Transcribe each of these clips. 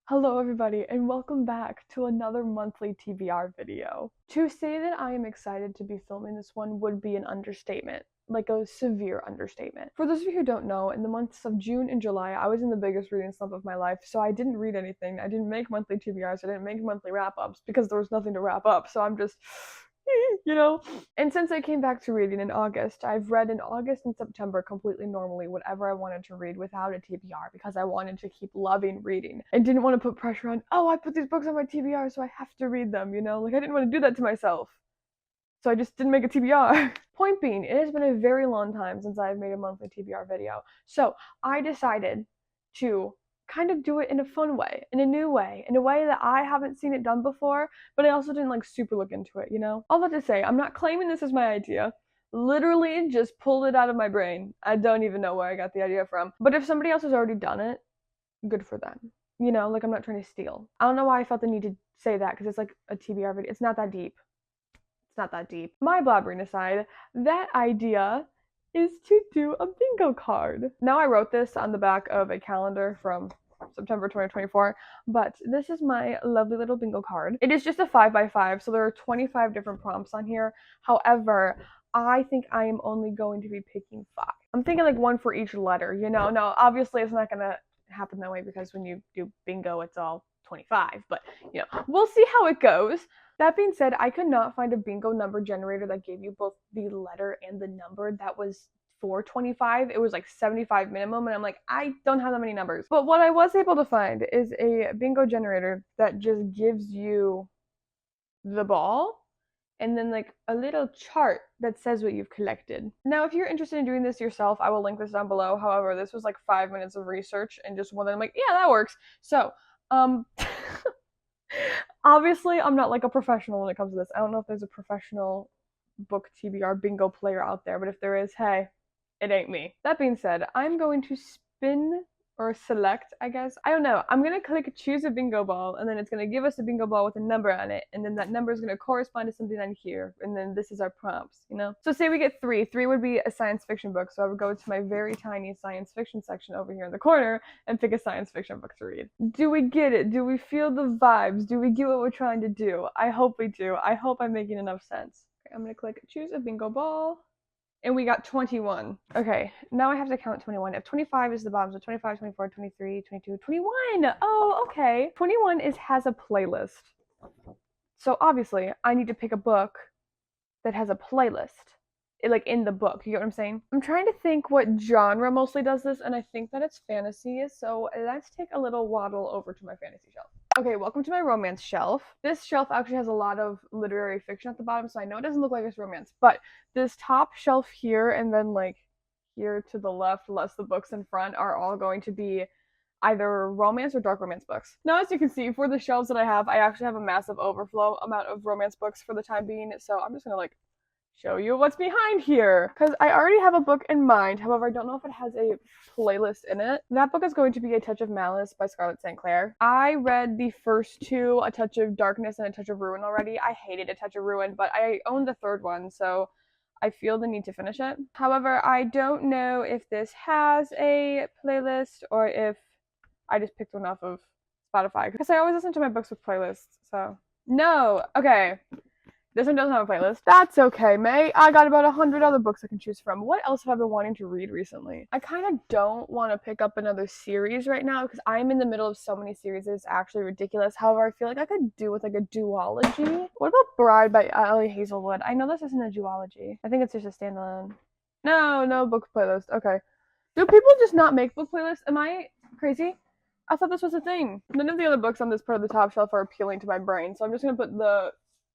Hello everybody and welcome back to another monthly TBR video. To say that I am excited to be filming this one would be an understatement, like a severe understatement. For those of you who don't know, in the months of June and July, I was in the biggest reading slump of my life, so I didn't read anything. I didn't make monthly TBRs, I didn't make monthly wrap-ups because there was nothing to wrap up, so I'm just you know? And since I came back to reading in August, I've read in August and September completely normally whatever I wanted to read without a TBR because I wanted to keep loving reading and didn't want to put pressure on, oh, I put these books on my TBR so I have to read them, you know? Like, I didn't want to do that to myself. So I just didn't make a TBR. Point being, it has been a very long time since I've made a monthly TBR video. So I decided to kind of do it in a fun way, in a way that I haven't seen it done before, but I also didn't like super look into it, you know? All that to say, I'm not claiming this as my idea. Literally just pulled it out of my brain. I don't even know where I got the idea from. But if somebody else has already done it, good for them. You know, like I'm not trying to steal. I don't know why I felt the need to say that because it's like a TBR video. It's not that deep. It's not that deep. My blabbering aside, that idea is to do a bingo card. Now I wrote this on the back of a calendar from September 2024, but this is my lovely little bingo card. It is just a 5x5, so there are 25 different prompts on here. However, I think I am only going to be picking 5. I'm thinking like one for each letter, you know? Now, obviously it's not gonna happen that way because when you do bingo, it's all 25, but you know, we'll see how it goes. That being said, I could not find a bingo number generator that gave you both the letter and the number that was for 25. It was like 75 minimum, and I'm like, I don't have that many numbers. But what I was able to find is a bingo generator that just gives you the ball and then like a little chart that says what you've collected. Now, if you're interested in doing this yourself, I will link this down below. However, this was like 5 minutes of research and just one that I'm like, yeah, that works. So, obviously, I'm not like a professional when it comes to this. I don't know if there's a professional book TBR bingo player out there, but if there is, hey, it ain't me. That being said, I'm going to spin or select, I guess. I don't know. I'm going to click choose a bingo ball, and then it's going to give us a bingo ball with a number on it, and then that number is going to correspond to something on here, and then this is our prompts, you know? So say we get 3. 3 would be a science fiction book, so I would go to my very tiny science fiction section over here in the corner and pick a science fiction book to read. Do we get it? Do we feel the vibes? Do we get what we're trying to do? I hope we do. I hope I'm making enough sense. Okay, I'm going to click choose a bingo ball. And we got 21. Okay, now I have to count 21. If 25 is the bottom, so 25, 24, 23, 22, 21. Oh, okay. 21 has a playlist. So obviously, I need to pick a book that has a playlist. Like in the book, you get what I'm saying? I'm trying to think what genre mostly does this, and I think that it's fantasy, so let's take a little waddle over to my fantasy shelf. Okay, welcome to my romance shelf. This shelf actually has a lot of literary fiction at the bottom, so I know it doesn't look like it's romance, but this top shelf here and then like here to the left, less the books in front, are all going to be either romance or dark romance books. Now, as you can see, for the shelves that I actually have a massive overflow amount of romance books for the time being, so I'm just gonna like show you what's behind here because I already have a book in mind. However, I don't know if it has a playlist in it. That book is going to be A Touch of Malice by Scarlett St. Clair. I read the first 2, A Touch of Darkness and A Touch of Ruin, already. I hated A Touch of Ruin, but I own the 3rd one, so I feel the need to finish it. However, I don't know if this has a playlist or if I just picked one off of Spotify because I always listen to my books with playlists, so. No, okay. This one doesn't have a playlist. That's okay, May. I got about 100 other books I can choose from. What else have I been wanting to read recently? I kind of don't want to pick up another series right now because I'm in the middle of so many series. It's actually ridiculous. However, I feel like I could do with like a duology. What about Bride by Ellie Hazelwood? I know this isn't a duology. I think it's just a standalone. No book playlist. Okay. Do people just not make book playlists? Am I crazy? I thought this was a thing. None of the other books on this part of the top shelf are appealing to my brain, so I'm just gonna put the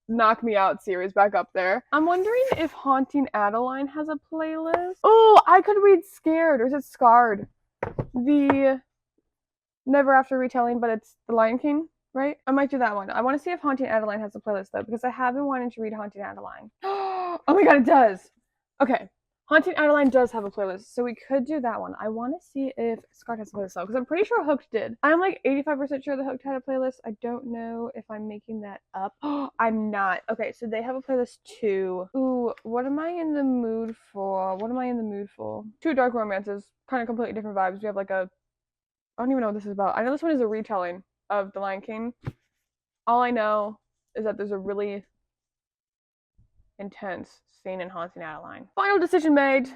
Knock Me Out series back up there. I'm wondering if Haunting Adeline has a playlist. Oh, I could read Scared, or is it Scarred? The Never After retelling, but it's The Lion King, right? I might do that one. I want to see if Haunting Adeline has a playlist though, because I have been wanting to read Haunting Adeline. Oh my god, it does! Okay. Haunting Adeline does have a playlist, so we could do that one. I want to see if Scarred has a playlist though, because I'm pretty sure Hooked did. I'm like 85% sure the Hooked had a playlist. I don't know if I'm making that up. I'm not. Okay, so they have a playlist too. Ooh, what am I in the mood for? 2 dark romances, kind of completely different vibes. We have like a, I don't even know what this is about. I know this one is a retelling. of The Lion King. All I know is that there's a really intense scene in Haunting Adeline. Final decision made.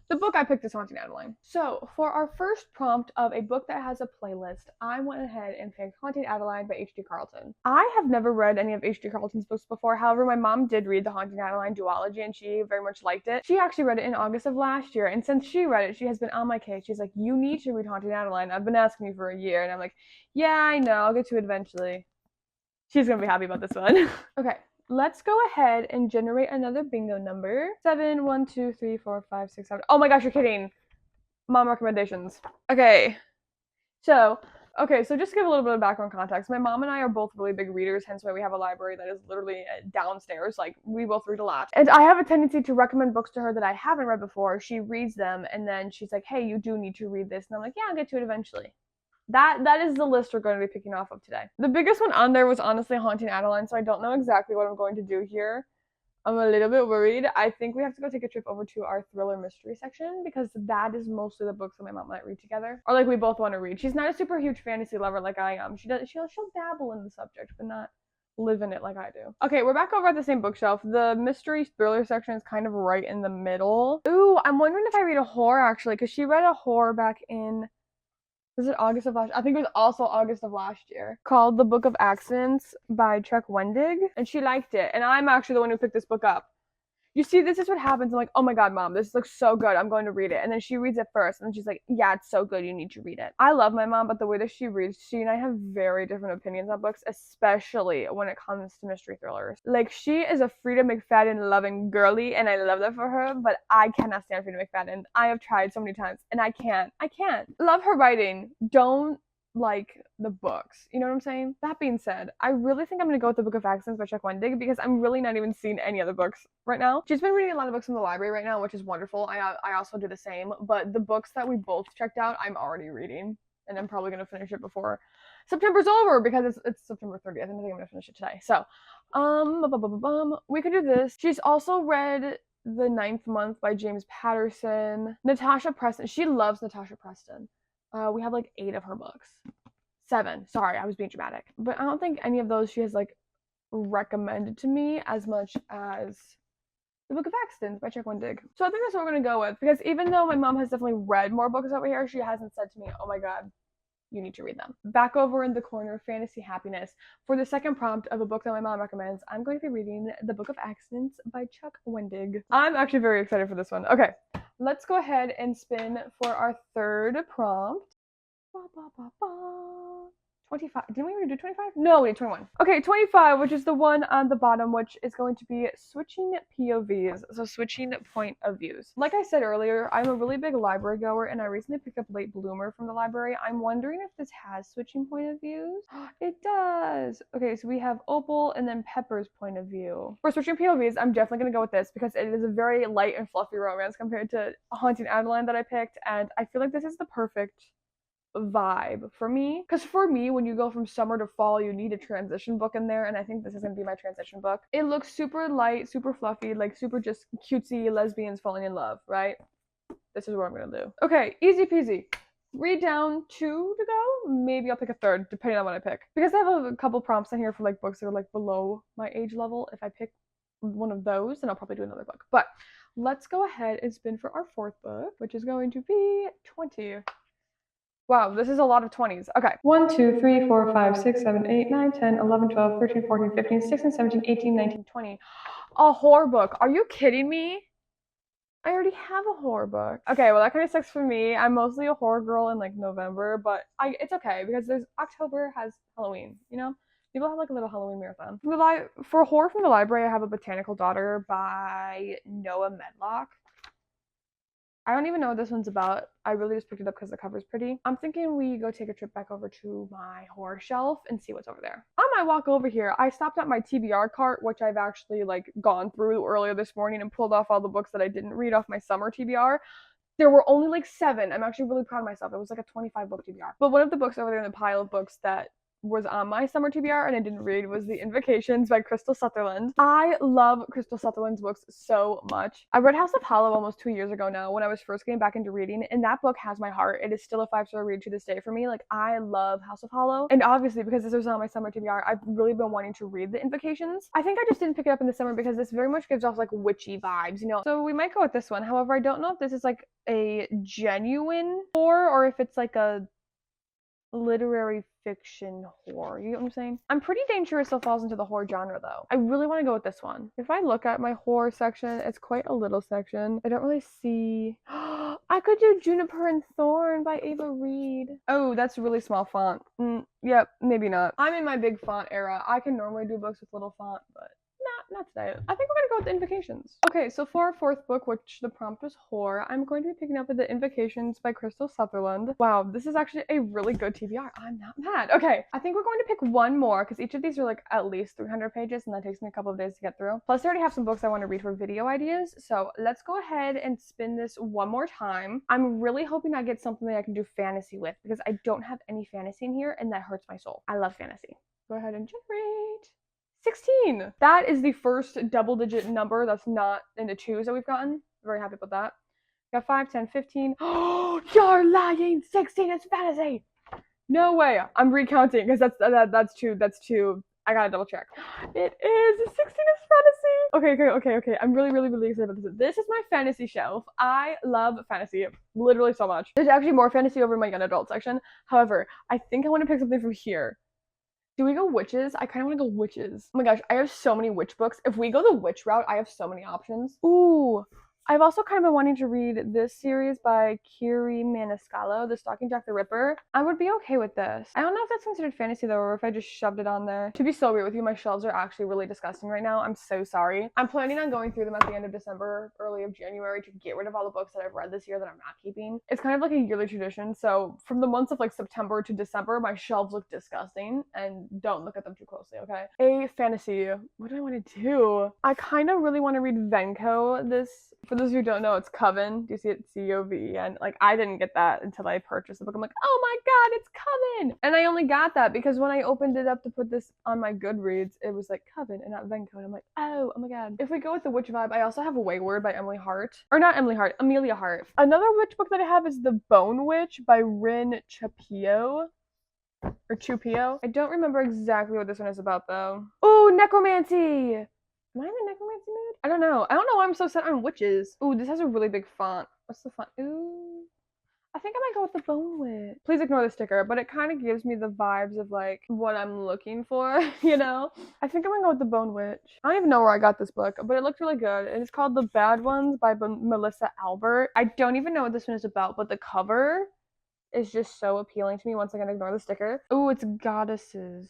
The book I picked is Haunting Adeline. So, for our first prompt of a book that has a playlist, I went ahead and picked Haunting Adeline by H.D. Carlton. I have never read any of H.D. Carlton's books before. However, my mom did read the Haunting Adeline duology, and she very much liked it. She actually read it in August of last year, and since she read it, she has been on my case. She's like, you need to read Haunting Adeline. I've been asking you for a year, and I'm like, yeah, I know. I'll get to it eventually. She's gonna be happy about this one. Okay. Let's go ahead and generate another bingo number. 7, 1, 2, 3, 4, 5, 6, 7. Oh my gosh, you're kidding. Mom recommendations. Okay. So just to give a little bit of background context, my mom and I are both really big readers, hence why we have a library that is literally downstairs. Like, we both read a lot. And I have a tendency to recommend books to her that I haven't read before. She reads them, and then she's like, hey, you do need to read this. And I'm like, yeah, I'll get to it eventually. That is the list we're going to be picking off of today. The biggest one on there was honestly Haunting Adeline, so I don't know exactly what I'm going to do here. I'm a little bit worried. I think we have to go take a trip over to our thriller mystery section because that is mostly the books that my mom might read together, or like we both want to read. She's not a super huge fantasy lover like I am. She'll dabble in the subject, but not live in it like I do. Okay, we're back over at the same bookshelf. The mystery thriller section is kind of right in the middle. Ooh, I'm wondering if I read a horror actually, because she read a horror back in, was it August of last year? I think it was also August of last year, called The Book of Accidents by Chuck Wendig, and she liked it, and I'm actually the one who picked this book up. You see, this is what happens. I'm like, oh my god, mom, this looks so good. I'm going to read it. And then she reads it first, and she's like, yeah, it's so good. You need to read it. I love my mom, but the way that she reads, she and I have very different opinions on books, especially when it comes to mystery thrillers. Like, she is a Frida McFadden loving girly, and I love that for her, but I cannot stand Frida McFadden. I have tried so many times, and I can't. Love her writing. Don't like the books. You know what I'm saying? That being said, I really think I'm gonna go with The Book of Accidents by Chuck Wendig because I'm really not even seeing any other books right now. She's been reading a lot of books from the library right now, which is wonderful. I also do the same, but the books that we both checked out, I'm already reading, and I'm probably gonna finish it before September's over because it's September 30th, and I think I'm gonna finish it today. So, we could do this. She's also read The Ninth Month by James Patterson. Natasha Preston. She loves Natasha Preston. We have like 8 of her books. 7. Sorry, I was being dramatic. But I don't think any of those she has like recommended to me as much as The Book of Accidents by Chuck Wendig. So I think that's what we're gonna go with, because even though my mom has definitely read more books over here, she hasn't said to me, oh my god, you need to read them. Back over in the corner, Fantasy Happiness. For the second prompt of a book that my mom recommends, I'm going to be reading The Book of Accidents by Chuck Wendig. I'm actually very excited for this one. Okay, let's go ahead and spin for our third prompt. 25. Didn't we already do 25? No, we did 21. Okay, 25, which is the one on the bottom, which is going to be switching POVs, so switching point of views. Like I said earlier, I'm a really big library goer, and I recently picked up Late Bloomer from the library. I'm wondering if this has switching point of views. It does. Okay, so we have Opal and then Pepper's point of view. For switching POVs, I'm definitely going to go with this because it is a very light and fluffy romance compared to Haunting Adeline that I picked, and I feel like this is the perfect vibe for me, because for me, when you go from summer to fall, you need a transition book in there, and I think this is going to be my transition book. It looks super light, super fluffy, like super just cutesy lesbians falling in love, right? This is what I'm going to do. Okay, easy peasy. 3 down, 2 to go. Maybe I'll pick a third, depending on what I pick, because I have a couple prompts in here for like books that are like below my age level. If I pick one of those, then I'll probably do another book. But let's go ahead and spin for our fourth book, which is going to be 20. Wow, this is a lot of 20s. Okay. 1, 2, 3, 4, 5, 6, 7, 8, 9, 10, 11, 12, 13, 14, 15, 16, 17, 18, 19, 20. A horror book. Are you kidding me? I already have a horror book. Okay, well that kind of sucks for me. I'm mostly a horror girl in like November, but it's okay because October has Halloween, you know? People have like a little Halloween marathon. For horror from the library, I have A Botanical Daughter by Noah Medlock. I don't even know what this one's about. I really just picked it up because the cover's pretty. I'm thinking we go take a trip back over to my horror shelf and see what's over there. On my walk over here, I stopped at my TBR cart, which I've actually like gone through earlier this morning and pulled off all the books that I didn't read off my summer TBR. There were only like 7. I'm actually really proud of myself. It was like a 25 book TBR. But one of the books over there in the pile of books that was on my summer TBR and I didn't read was The Invocations by Crystal Sutherland. I love Crystal Sutherland's books so much. I read House of Hollow almost 2 years ago now when I was first getting back into reading, and that book has my heart. It is still a 5-star read to this day for me. Like, I love House of Hollow, and obviously because this was on my summer TBR, I've really been wanting to read The Invocations. I think I just didn't pick it up in the summer because this very much gives off like witchy vibes, you know? So we might go with this one. However, I don't know if this is like a genuine horror or if it's like a literary fiction horror. You know what I'm saying? I'm pretty dang sure it still falls into the horror genre though. I really want to go with this one. If I look at my horror section, it's quite a little section. I don't really see. I could do Juniper and Thorn by Ava Reed. Oh, that's really small font. Yep, maybe not. I'm in my big font era. I can normally do books with little font, but not today. I think we're gonna go with The Invocations. Okay, so for our fourth book, which the prompt was horror, I'm going to be picking up with The Invocations by Crystal Sutherland. Wow, this is actually a really good TBR. I'm not mad. Okay, I think we're going to pick one more because each of these are like at least 300 pages and that takes me a couple of days to get through. Plus, I already have some books I want to read for video ideas, so let's go ahead and spin this one more time. I'm really hoping I get something that I can do fantasy with because I don't have any fantasy in here and that hurts my soul. I love fantasy. Go ahead and generate. 16. That is the first double-digit number that's not in the twos that we've gotten. Very happy with that. Got 5, 10, 15. Oh, you're lying! 16 is fantasy! No way. I'm recounting because that's two. I gotta double check. It is 16 is fantasy. Okay. I'm really excited about this. This is my fantasy shelf. I love fantasy literally so much. There's actually more fantasy over in my young adult section. However, I think I want to pick something from here. Do we go witches? I kind of want to go witches. Oh my gosh, I have so many witch books. If we go the witch route, I have so many options. Ooh, I've also kind of been wanting to read this series by Kiri Maniscalco, The Stalking Jack the Ripper. I would be okay with this. I don't know if that's considered fantasy though, or if I just shoved it on there. To be so real with you, my shelves are actually really disgusting right now. I'm so sorry. I'm planning on going through them at the end of December, early of January to get rid of all the books that I've read this year that I'm not keeping. It's kind of like a yearly tradition. So from the months of like September to December, my shelves look disgusting and don't look at them too closely, okay? A fantasy. What do I want to do? I kind of really want to read Venko this. For those of you who don't know, it's Coven. Do you see it? C-O-V-E-N. Like, I didn't get that until I purchased the book. I'm like, oh my god, it's Coven! And I only got that because when I opened it up to put this on my Goodreads, it was like Coven and not Venko. And I'm like, oh my god. If we go with the witch vibe, I also have Wayward by Emily Hart. Or not Emily Hart, Amelia Hart. Another witch book that I have is The Bone Witch by Rin Chapio. Or Chupio. I don't remember exactly what this one is about though. Ooh, necromancy! Am I in the necromancy mood? I don't know. I don't know why I'm so set on witches. Ooh, this has a really big font. What's the font? Ooh. I think I might go with the Bone Witch. Please ignore the sticker, but it kind of gives me the vibes of like what I'm looking for, you know? I think I'm gonna go with the Bone Witch. I don't even know where I got this book, but it looked really good. And it's called The Bad Ones by Melissa Albert. I don't even know what this one is about, but the cover is just so appealing to me once I can ignore the sticker. Ooh, it's goddesses.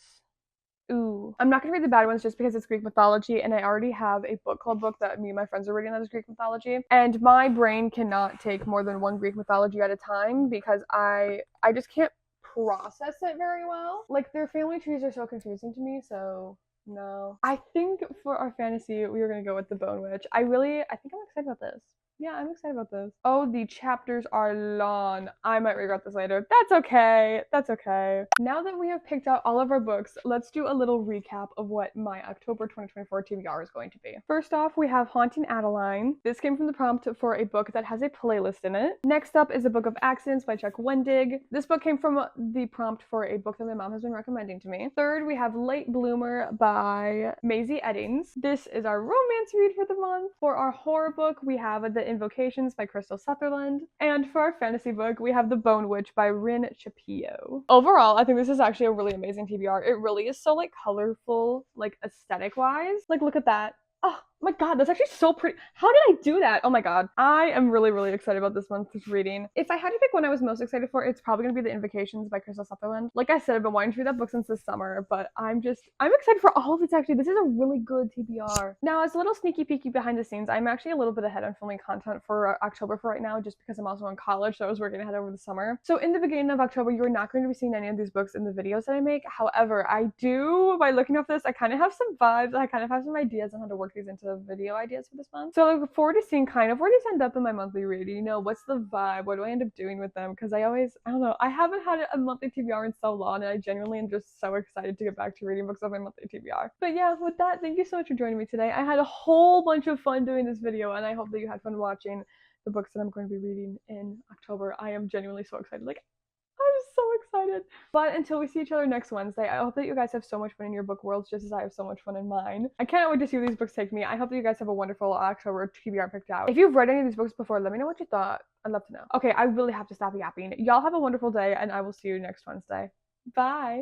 Ooh. I'm not gonna read The Bad Ones just because it's Greek mythology and I already have a book club book that me and my friends are reading that is Greek mythology. And my brain cannot take more than one Greek mythology at a time because I just can't process it very well. Like, their family trees are so confusing to me, so no. I think for our fantasy, we were gonna go with the Bone Witch. I think I'm excited about this. Yeah, I'm excited about this. Oh, the chapters are long. I might regret this later. That's okay. That's okay. Now that we have picked out all of our books, let's do a little recap of what my October 2024 TBR is going to be. First off, we have Haunting Adeline. This came from the prompt for a book that has a playlist in it. Next up is A Book of Accidents by Chuck Wendig. This book came from the prompt for a book that my mom has been recommending to me. Third, we have Late Bloomer by Maisie Eddings. This is our romance read for the month. For our horror book, we have The Invocations by Crystal Sutherland. And for our fantasy book, we have The Bone Witch by Rin Chapio. Overall, I think this is actually a really amazing TBR. It really is so like colorful, like aesthetic wise. Like, look at that. Oh my god, that's actually so pretty. How did I do that? Oh my god. I am really excited about this month's reading. If I had to pick one I was most excited for, it's probably gonna be The Invocations by Crystal Sutherland. Like I said, I've been wanting to read that book since this summer, but I'm excited for all of it actually. This is a really good TBR. Now, as a little sneaky peeky behind the scenes, I'm actually a little bit ahead on filming content for October for right now, just because I'm also in college, so I was working ahead over the summer. So in the beginning of October, you're not going to be seeing any of these books in the videos that I make. However, I do, by looking up this, I kind of have some vibes, I kind of have some ideas on how to work these into of video ideas for this month. So I look forward to seeing kind of where these end up in my monthly read. You know, what's the vibe? What do I end up doing with them? Because I don't know, I haven't had a monthly TBR in so long, and I genuinely am just so excited to get back to reading books on my monthly TBR. But yeah, with that, thank you so much for joining me today. I had a whole bunch of fun doing this video, and I hope that you had fun watching the books that I'm going to be reading in October. I am genuinely so excited. Like, I'm so excited. But until we see each other next Wednesday, I hope that you guys have so much fun in your book worlds just as I have so much fun in mine. I can't wait to see where these books take me. I hope that you guys have a wonderful October TBR picked out. If you've read any of these books before, let me know what you thought. I'd love to know. Okay, I really have to stop yapping. Y'all have a wonderful day, and I will see you next Wednesday. Bye.